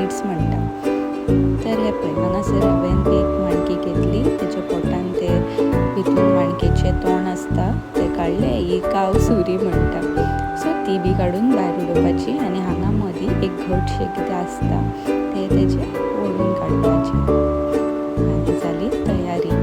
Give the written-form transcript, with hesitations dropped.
Midst म्हणटा. तर हे पळय हांगासर हांवें एक माणकी घेतली, तेच्या पोटान ते भितून माणकेचें तोंड आसता तें काडलें. ही काव सुरी म्हणटा. सो ती बी काडून भायर उडोवपाची आनी हांगा मदीं एक घटशें कितें आसता तें तेजें ओडून काडपाचें. आनी जाली तयारी.